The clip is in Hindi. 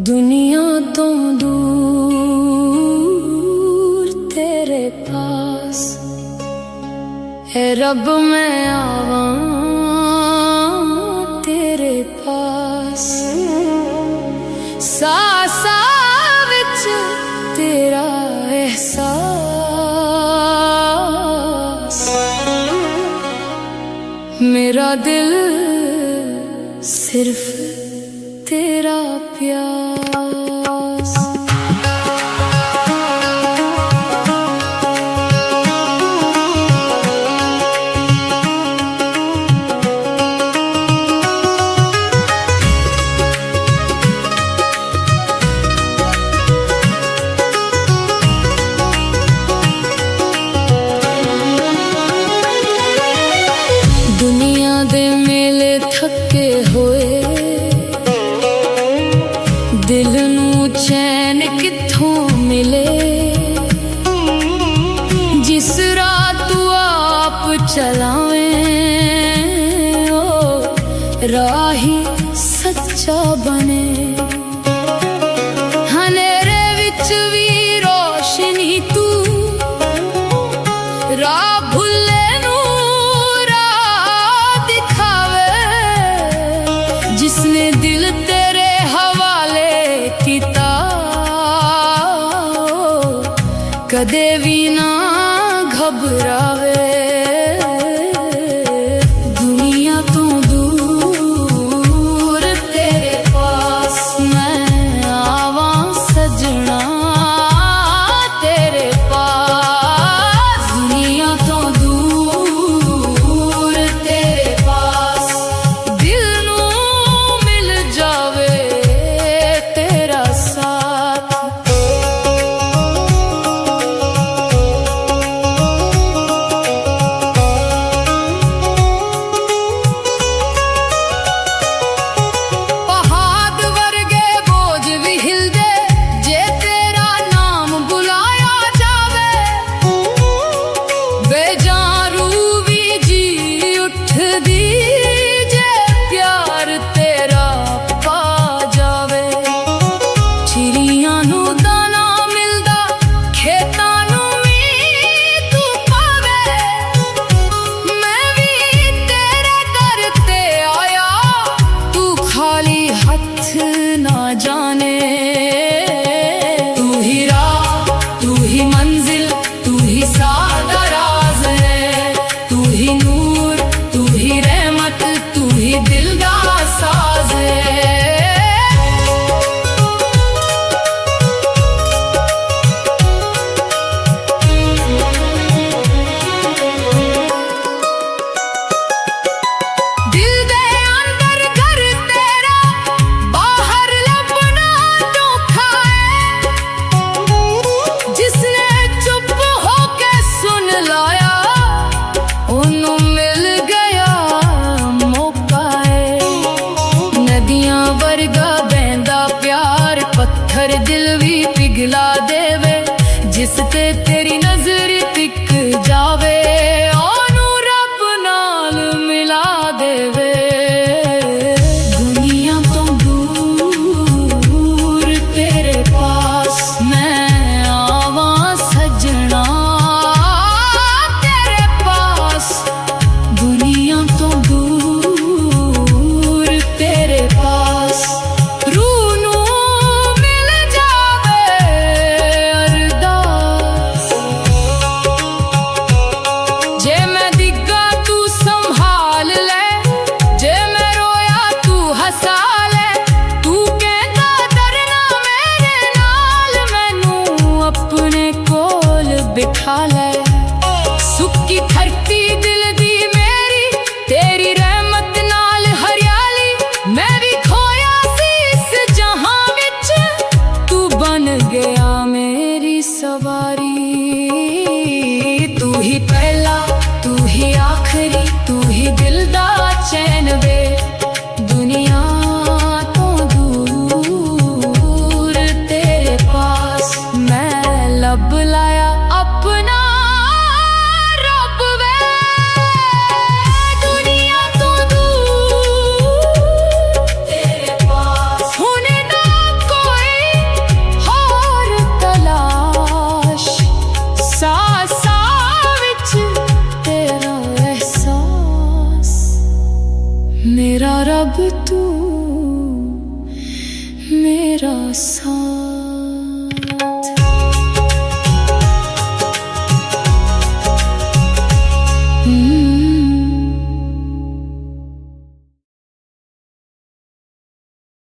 दुनिया तो दूर तेरे पास है रब, मैं आवा तेरे पास। सासा विच तेरा एहसास, मेरा दिल सिर्फ तेरा प्यास। दुनिया दे मेले थके होए, दिल नू चैन किथों मिले। जिस राह तू आप चलावें ओ राही सच्चा बने। हनेरे विच भी रोशनी तू, राह भुल्ले नू राह दिखावे। जिसने दिल तेरे कदे भी ना घबरावे। दुनिया तो दूर तेरे पास मैं आवा सजना तेरे पास। दुनिया तो दूर तेरे पास, दिल नू मिल जावे तेरा साथ। ना जाने तू ही राह, तू ही मंजिल, तू ही सादा राज है, तू ही नूर।